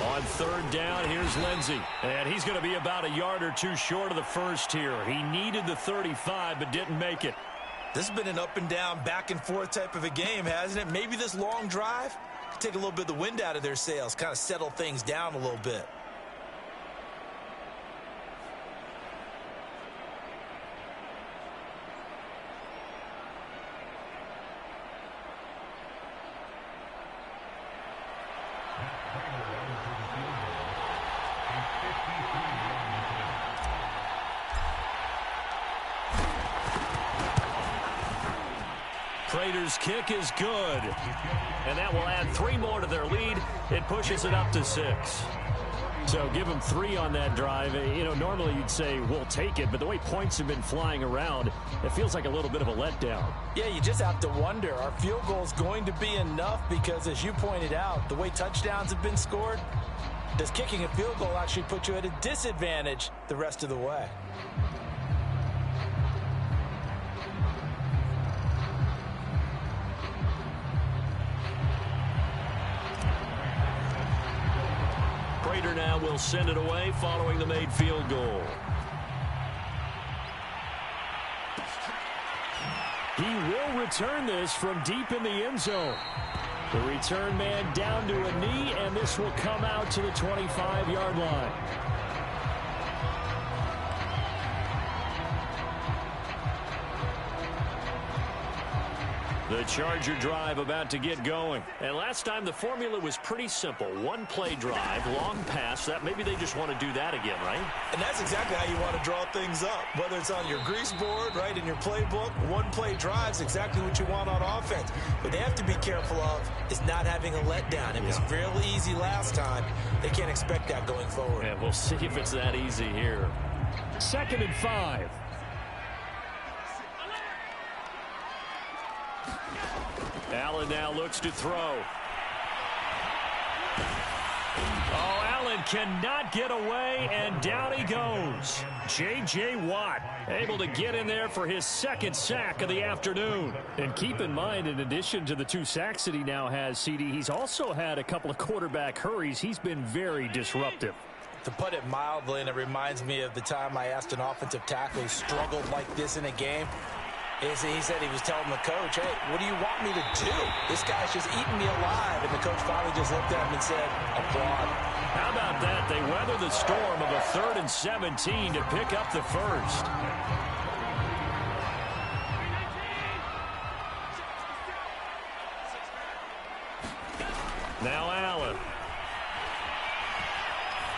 On 3rd down, here's Lindsey. And he's going to be about a yard or 2 short of the first here. He needed the 35, but didn't make it.
This has been an up and down, back and forth type of a game, hasn't it? Maybe this long drive could take a little bit of the wind out of their sails, kind of settle things down a little bit.
Prater's kick is good. And that will add 3 more to their lead. It pushes it up to 6.
So give them 3 on that drive. You know, normally you'd say, we'll take it, but the way points have been flying around, it feels like a little bit of a letdown.
Yeah, you just have to wonder, are field goals going to be enough? Because as you pointed out, the way touchdowns have been scored, does kicking a field goal actually put you at a disadvantage the rest of the way?
Prater now will send it away following the made field goal.
He will return this from deep in the end zone. The return man down to a knee, and this will come out to the 25-yard line.
The Charger drive about to get going. And last time the formula was pretty simple. One play drive, long pass. That maybe they just want to do that again, right?
And that's exactly how you want to draw things up. Whether it's on your grease board, right, in your playbook, one play drive is exactly what you want on offense. What they have to be careful of is not having a letdown. It was fairly easy last time. They can't expect that going forward.
And we'll see if it's that easy here.
2nd and 5.
Allen now looks to throw.
Oh, Allen cannot get away, and down he goes. J.J. Watt able to get in there for his 2nd sack of the afternoon. And keep in mind, in addition to the 2 sacks that he now has, CD, he's also had a couple of quarterback hurries. He's been very disruptive.
To put it mildly, and it reminds me of the time I asked an offensive tackle who struggled like this in a game. He said he was telling the coach, hey, what do you want me to do? This guy's just eating me alive. And the coach finally just looked at him and said, applaud.
How about that? They weather the storm of a 3rd and 17 to pick up the first. Now Allen.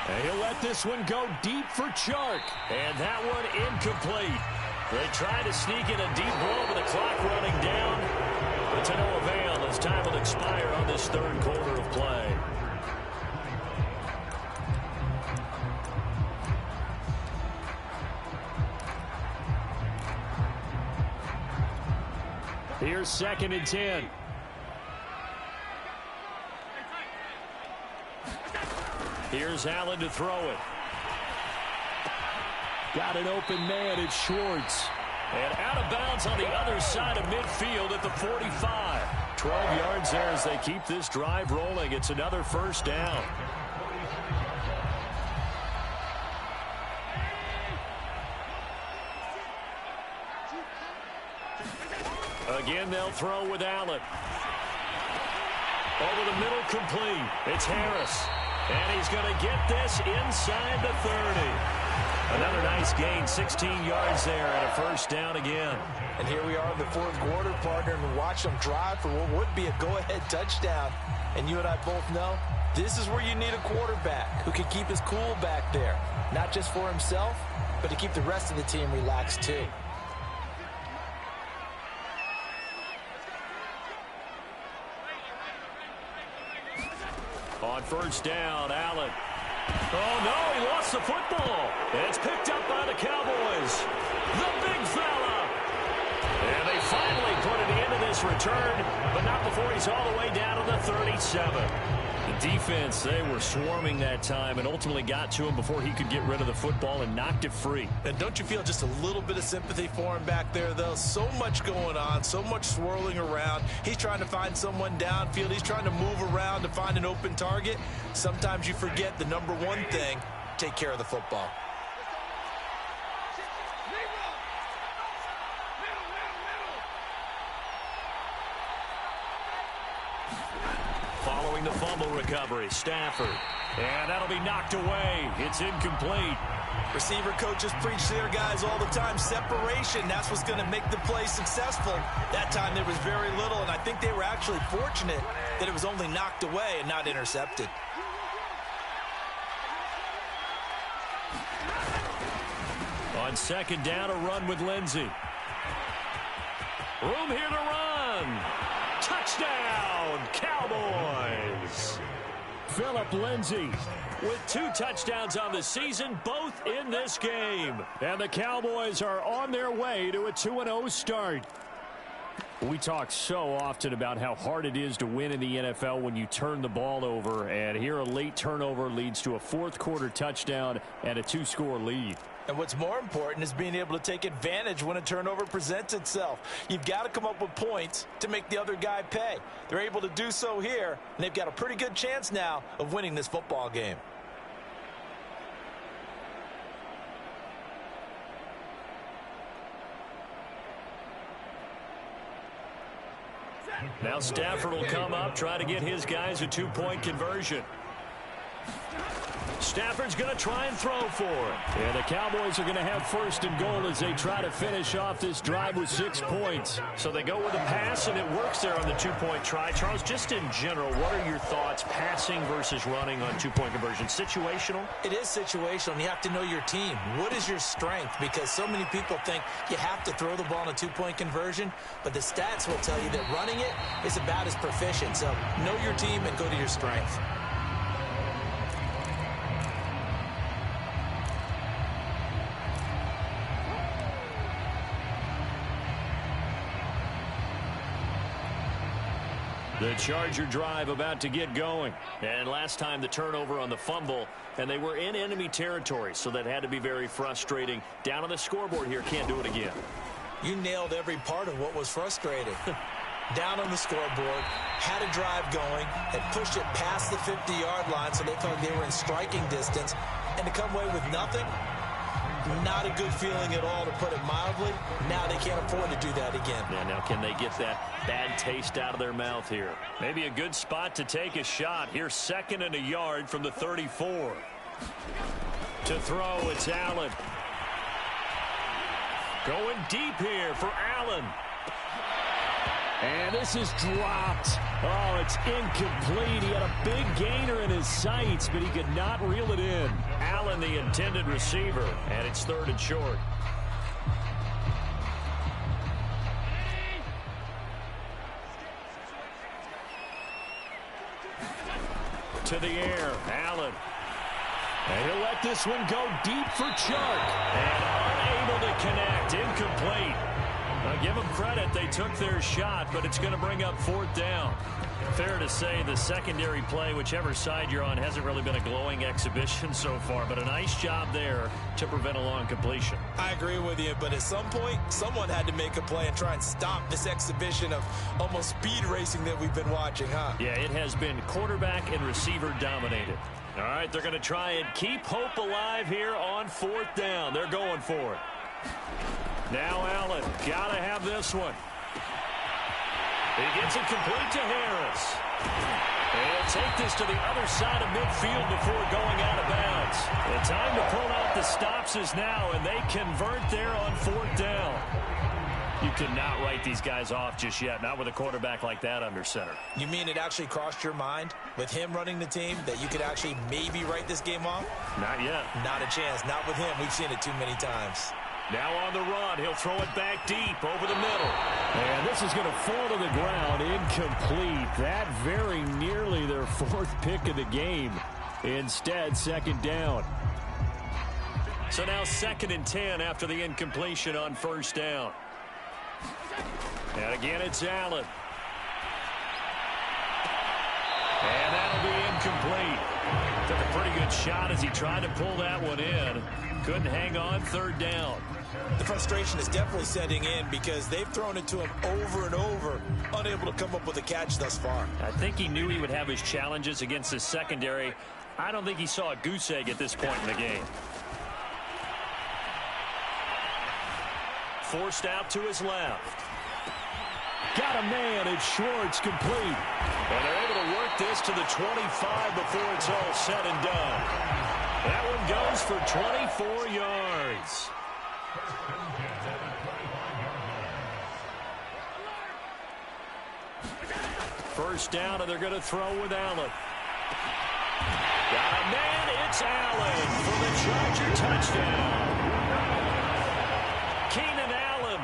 And he'll let this one go deep for Chark.
And that one incomplete. They try to sneak in a deep ball with the clock running down, but to no avail as time will expire on this 3rd quarter of play.
Here's 2nd and 10.
Here's Allen to throw it.
Got an open man, it's Schwartz.
And out of bounds on the other side of midfield at the 45.
12 yards there as they keep this drive rolling. It's another 1st down.
Again, they'll throw with Allen. Over the middle, complete. It's Harris. And he's going to get this inside the 30. Another nice gain, 16 yards there and a 1st down again.
And here we are in the 4th quarter, partner, and watch them drive for what would be a go-ahead touchdown. And you and I both know this is where you need a quarterback who can keep his cool back there. Not just for himself, but to keep the rest of the team relaxed too.
On 1st down, Allen. Oh, no, he lost the football. It's picked up by the Cowboys. The big fella. And they finally put an end to this return, but not before he's all the way down to the 37.
The defense, they were swarming that time and ultimately got to him before he could get rid of the football and knocked it free.
And don't you feel just a little bit of sympathy for him back there, though? So much going on, so much swirling around. He's trying to find someone downfield. He's trying to move around to find an open target. Sometimes you forget the number one thing, take care of the football.
Following the fumble recovery, Stafford. And that'll be knocked away. It's incomplete.
Receiver coaches preach to their guys all the time. Separation, that's what's going to make the play successful. That time there was very little, and I think they were actually fortunate that it was only knocked away and not intercepted.
On 2nd down, a run with Lindsey. Room here to run. Touchdown, Cowboys.
Philip Lindsay with 2 touchdowns on the season, both in this game. And the Cowboys are on their way to a 2-0 start. We talk so often about how hard it is to win in the NFL when you turn the ball over. And here a late turnover leads to a fourth-quarter touchdown and a 2-score lead.
And what's more important is being able to take advantage when a turnover presents itself. You've got to come up with points to make the other guy pay. They're able to do so here, and they've got a pretty good chance now of winning this football game.
Now Stafford will come up, try to get his guys a 2-point conversion. Stafford's going to try and throw for it. And the Cowboys are going to have 1st and goal as they try to finish off this drive with 6 points.
So they go with a pass, and it works there on the 2-point try. Charles, just in general, what are your thoughts passing versus running on 2-point conversion? Situational?
It is situational, and you have to know your team. What is your strength? Because so many people think you have to throw the ball in a 2-point conversion, but the stats will tell you that running it is about as proficient. So know your team and go to your strength.
The Charger drive about to get going. And last time the turnover on the fumble, and they were in enemy territory, so that had to be very frustrating. Down on the scoreboard here, can't do it again.
You nailed every part of what was frustrating. Down on the scoreboard, had a drive going, had pushed it past the 50-yard line so they felt they were in striking distance, and to come away with nothing, not a good feeling at all, to put it mildly. Now they can't afford to do that again.
Yeah, now can they get that bad taste out of their mouth here? Maybe a good spot to take a shot. Here's 2nd and a yard from the 34. To throw, it's Allen. Going deep here for Allen. And this is dropped. Oh, it's incomplete. He had a big gainer in his sights, but he could not reel it in. Allen, the intended receiver, and it's 3rd and short. To the air, Allen. And he'll let this one go deep for Chark. And unable to connect, incomplete. Now, give them credit, they took their shot, but it's going to bring up 4th down. Fair to say the secondary play, whichever side you're on, hasn't really been a glowing exhibition so far, but a nice job there to prevent a long completion.
I agree with you, but at some point, someone had to make a play and try and stop this exhibition of almost speed racing that we've been watching, huh?
Yeah, it has been quarterback and receiver dominated. All right, they're going to try and keep hope alive here on 4th down. They're going for it. Now Allen, got to have this one. He gets it complete to Harris. And he'll take this to the other side of midfield before going out of bounds. The time to pull out the stops is now, and they convert there on 4th down. You cannot write these guys off just yet, not with a quarterback like that under center.
You mean it actually crossed your mind with him running the team that you could actually maybe write this game off?
Not yet.
Not a chance. Not with him. We've seen it too many times.
Now on the run, he'll throw it back deep over the middle. And this is going to fall to the ground, incomplete. That very nearly their 4th pick of the game. Instead, 2nd down. So now 2nd and 10 after the incompletion on 1st down. And again, it's Allen. And that'll be incomplete. Took a pretty good shot as he tried to pull that one in. Couldn't hang on, 3rd down.
The frustration is definitely setting in because they've thrown it to him over and over, unable to come up with a catch thus far.
I think he knew he would have his challenges against his secondary. I don't think he saw a goose egg at this point in the game. Forced out to his left. Got a man, it's Schwartz, complete. And they're able to work this to the 25 before it's all said and done. That one goes for 24 yards. First down, and they're going to throw with Allen. Got a man, it's Allen for the Charger touchdown. Keenan Allen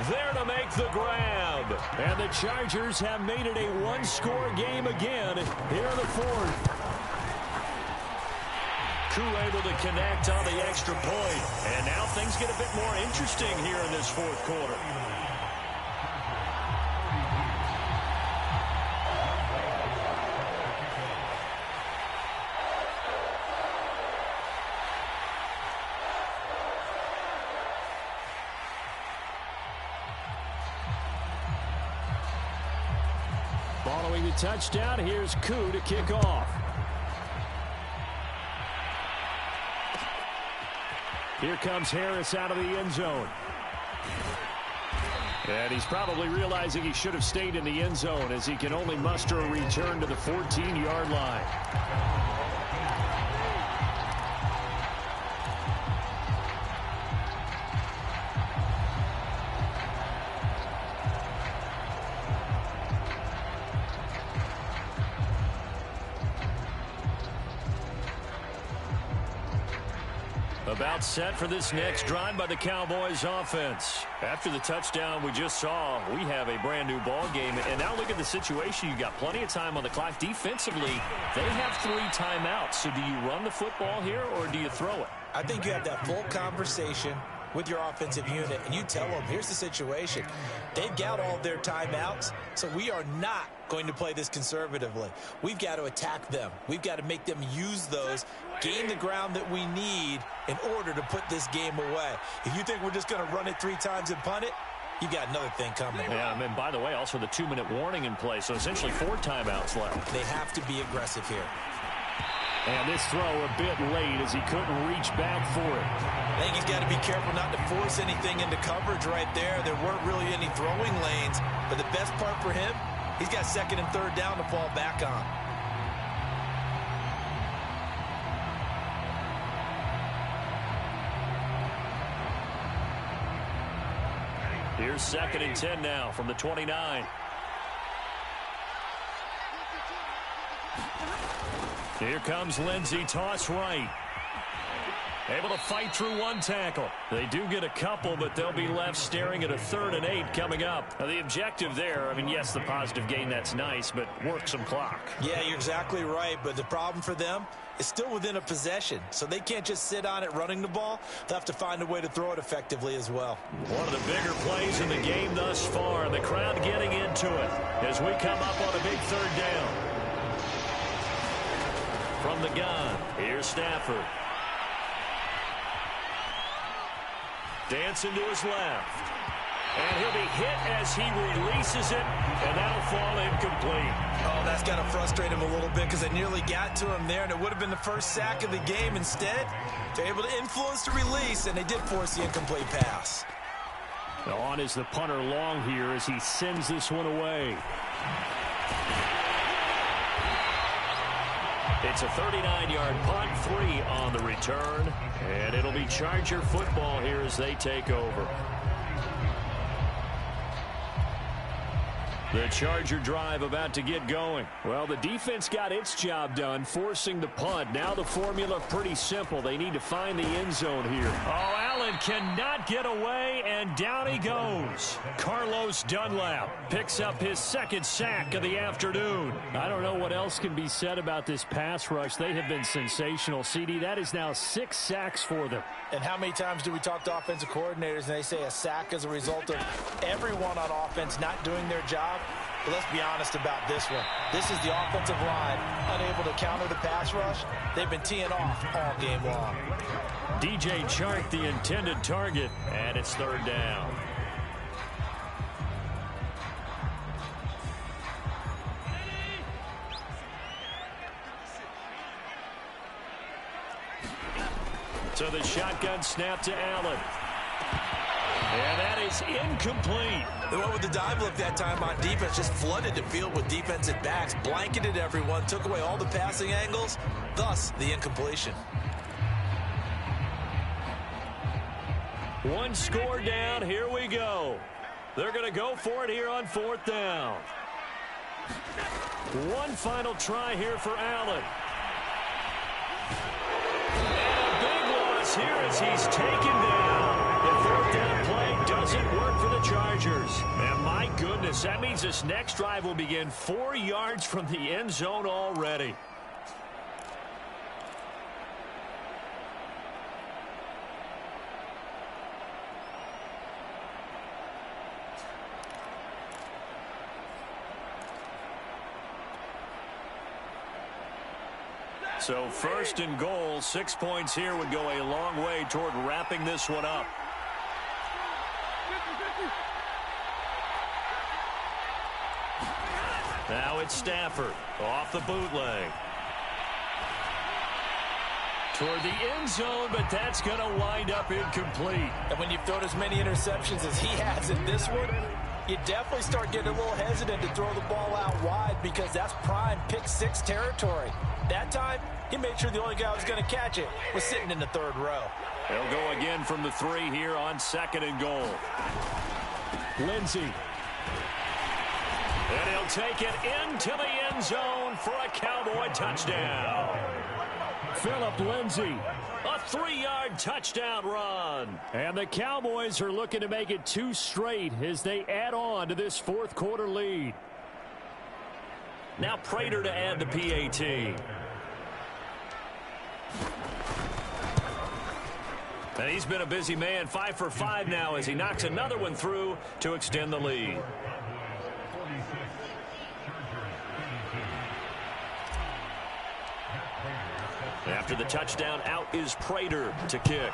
there to make the grab. And the Chargers have made it a one-score game again here in the 4th. Koo able to connect on the extra point. And now things get a bit more interesting here in this fourth quarter. Following the touchdown, here's Koo to kick off. Here comes Harris out of the end zone. And he's probably realizing he should have stayed in the end zone as he can only muster a return to the 14-yard line. About set for this next drive by the Cowboys offense. After the touchdown we just saw, we have a brand new ball game. And now look at the situation. You got plenty of time on the clock. Defensively, they have 3 timeouts. So do you run the football here or do you throw it?
I think you have that full conversation with your offensive unit, and you tell them, here's the situation. They've got all their timeouts, so we are not going to play this conservatively. We've got to attack them. We've got to make them use those, gain the ground that we need in order to put this game away. If you think we're just going to run it 3 times and punt it, you got another thing coming.
Yeah, and by the way, also the 2-minute warning in play, so essentially 4 timeouts left.
They have to be aggressive here.
And this throw a bit late as he couldn't reach back for it.
I think he's got to be careful not to force anything into coverage right there. There weren't really any throwing lanes, but the best part for him, he's got 2nd and 3rd down to fall back on.
Here's 2nd and 10 now from the 29. Here comes Lindsey, toss right. Able to fight through 1 tackle. They do get a couple, but they'll be left staring at a 3rd and 8 coming up. Now, the objective there, I mean, yes, the positive gain, that's nice, but work some clock.
Yeah, you're exactly right, but the problem for them is still within a possession, so they can't just sit on it running the ball. They'll have to find a way to throw it effectively as well.
One of the bigger plays in the game thus far, and the crowd getting into it as we come up on a big 3rd down. From the gun, here's Stafford. Dancing to his left. And he'll be hit as he releases it, and that'll fall incomplete.
Oh, that's got to frustrate him a little bit because they nearly got to him there, and it would have been the first sack of the game. Instead, they're able to influence the release, and they did force the incomplete pass.
Now on is the punter long here as he sends this one away. It's a 39-yard punt, 3 on the return, and it'll be Charger football here as they take over. The Charger drive about to get going. Well, the defense got its job done, forcing the punt. Now the formula pretty simple. They need to find the end zone here. Oh, Allen cannot get away, and down he goes. Carlos Dunlap picks up his 2nd sack of the afternoon. I don't know what else can be said about this pass rush. They have been sensational. CD, that is now 6 sacks for them.
And how many times do we talk to offensive coordinators and they say a sack as a result of everyone on offense not doing their job? But let's be honest about this one. This is the offensive line unable to counter the pass rush. They've been teeing off all game long.
DJ Chark, the intended target, and it's 3rd down. So the shotgun snap to Allen. And that is incomplete.
They went with the dive look that time on defense, just flooded the field with defensive backs, blanketed everyone, took away all the passing angles, thus the incompletion.
1 score down, here we go. They're going to go for it here on 4th down. 1 final try here for Allen. And a big loss here as he's taken down. The 4th down play doesn't work for the Chargers. And my goodness, that means this next drive will begin 4 yards from the end zone already.
So first and goal, 6 points here would go a long way toward wrapping this one up. Now it's Stafford off the bootleg. Toward the end zone, but that's going to wind up incomplete.
And when you've thrown as many interceptions as he has in this one, you definitely start getting a little hesitant to throw the ball out wide because that's prime pick six territory. That time, he made sure the only guy who was going to catch it was sitting in the third row.
They'll go again from the 3 here on 2nd and goal.
Lindsey.
And he'll take it into the end zone for a Cowboy touchdown.
Philip Lindsey.
A 3-yard touchdown run.
And the Cowboys are looking to make it 2 straight as they add on to this fourth quarter lead.
Now Prater to add the PAT. And he's been a busy man, 5 for 5 now as he knocks another one through to extend the lead. After the touchdown, out is Prater to kick.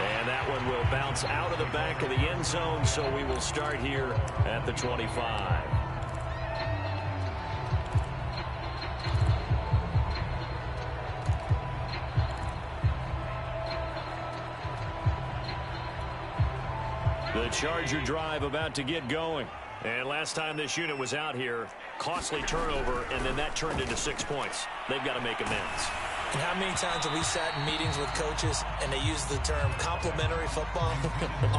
And that one will bounce out of the back of the end zone, so we will start here at the 25. The Charger drive about to get going. And last time this unit was out here, costly turnover, and then that turned into 6 points. They've got to make amends.
And how many times have we sat in meetings with coaches and they use the term complementary football?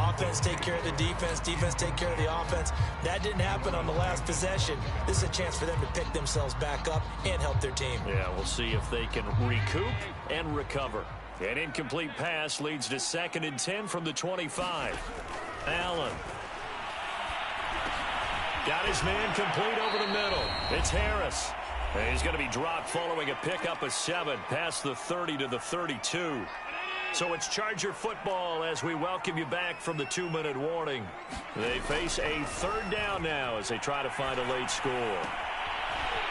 Offense take care of the defense, defense take care of the offense. That didn't happen on the last possession. This is a chance for them to pick themselves back up and help their team.
Yeah, we'll see if they can recoup and recover. An incomplete pass leads to 2nd and 10 from the 25. Allen. Got his man complete over the middle. It's Harris. And he's going to be dropped following a pickup of 7 past the 30 to the 32. So it's Charger football as we welcome you back from the 2-minute warning. They face a 3rd down now as they try to find a late score.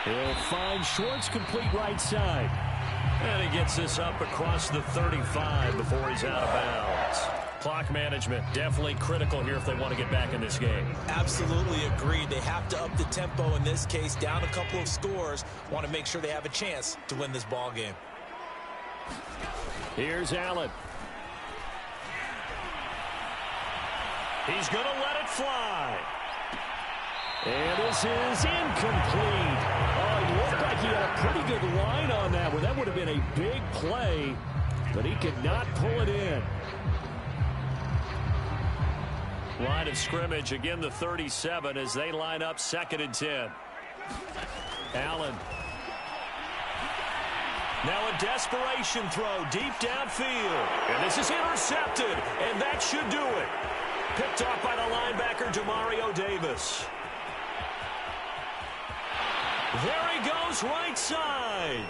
He'll find Schwartz complete right side.
And he gets this up across the 35 before he's out of bounds. Clock management definitely critical here if they want to get back in this game.
Absolutely agreed. They have to up the tempo in this case, down a couple of scores. Want to make sure they have a chance to win this ball game.
Here's Allen.
He's going to let it fly.
And this is incomplete. Oh, it looked like he had a pretty good line on that one. That would have been a big play, but he could not pull it in.
Line of scrimmage, again the 37 as they line up 2nd and 10. Allen. Now a desperation throw deep downfield. And this is intercepted, and that should do it. Picked off by the linebacker, Demario Davis. There he goes, right side.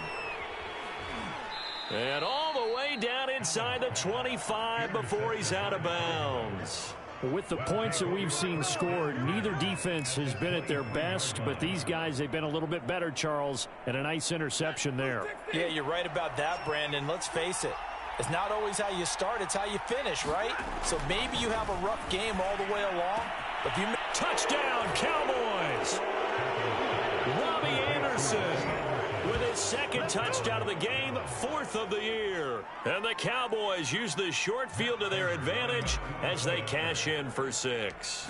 And all the way down inside the 25 before he's out of bounds.
With the points that we've seen scored, neither defense has been at their best, but these guys, they've been a little bit better, Charles, and a nice interception there.
Yeah, you're right about that, Brandon. Let's face it. It's not always how you start, it's how you finish, right? So maybe you have a rough game all the way along, but if you...
Touchdown, Cowboys! Robbie Anderson with his 2nd touchdown of the game, 4th of the year. And the Cowboys use the short field to their advantage as they cash in for 6.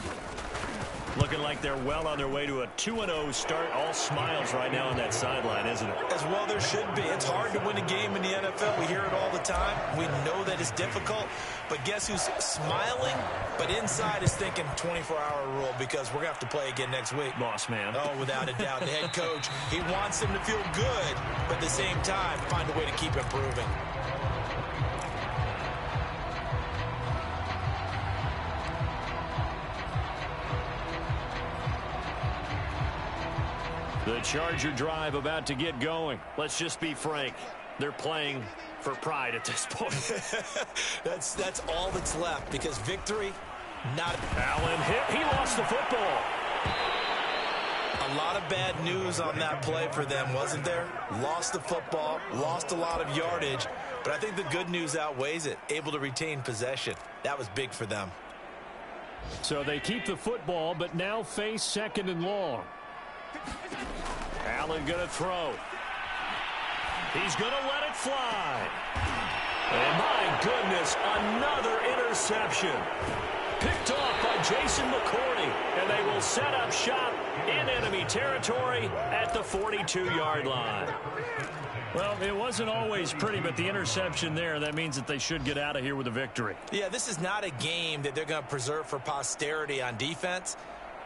Looking like they're well on their way to a 2-0 start. All smiles right now on that sideline, isn't it?
As well there should be. It's hard to win a game in the NFL. We hear it all the time. We know that it's difficult. But guess who's smiling? But inside is thinking 24-hour rule because we're going to have to play again next week.
Boss man.
Oh, without a doubt. The head coach, he wants them to feel good, but at the same time, find a way to keep improving.
The Charger drive about to get going. Let's just be frank. They're playing for pride at this point.
That's all that's left because victory, not...
Allen hit. He lost the football.
A A lot of bad news on that play for them, wasn't there? Lost the football, lost a lot of yardage, but I think the good news outweighs it. Able to retain possession. That was big for them.
So they keep the football, but now face 2nd and long. Allen going to throw. He's going to let it fly. And my goodness, another interception. Picked off by Jason McCourty, and they will set up shop in enemy territory at the 42-yard line. Well, it wasn't always pretty, but the interception there, that means that they should get out of here with a victory.
Yeah, this is not a game that they're going to preserve for posterity on defense,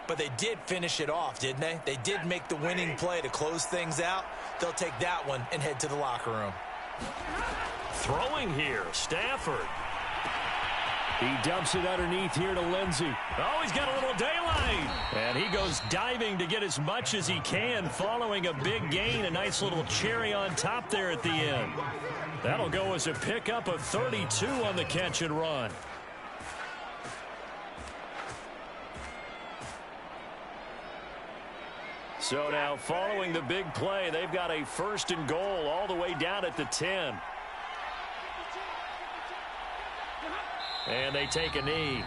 but they did finish it off, didn't they? They did make the winning play to close things out. They'll take that one and head to the locker room.
Throwing here, Stafford. He dumps it underneath here to Lindsey. Oh, he's got a little daylight. And he goes diving to get as much as he can following a big gain. A nice little cherry on top there at the end. That'll go as a pickup of 32 on the catch and run. So now following the big play, they've got a 1st and goal all the way down at the 10. And they take a knee.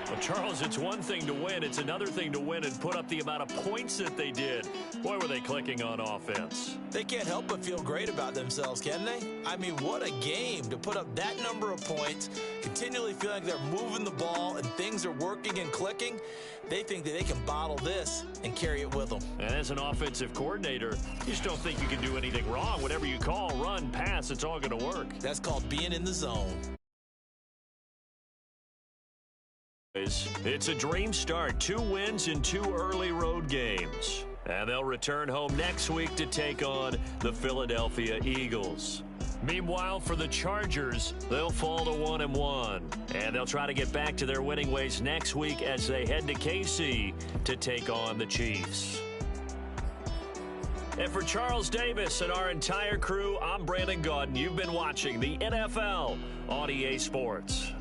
Well, Charles, it's one thing to win. It's another thing to win and put up the amount of points that they did. Boy, were they clicking on offense.
They can't help but feel great about themselves, can they? I mean, what a game to put up that number of points, continually feeling like they're moving the ball and things are working and clicking. They think that they can bottle this and carry it with them.
And as an offensive coordinator, you just don't think you can do anything wrong. Whatever you call, run, pass, it's all going to work.
That's called being in the zone.
It's a dream start. 2 wins in 2 early road games. And they'll return home next week to take on the Philadelphia Eagles. Meanwhile, for the Chargers, they'll fall to 1-1. And they'll try to get back to their winning ways next week as they head to KC to take on the Chiefs. And for Charles Davis and our entire crew, I'm Brandon Gaudin. You've been watching the NFL on EA Sports.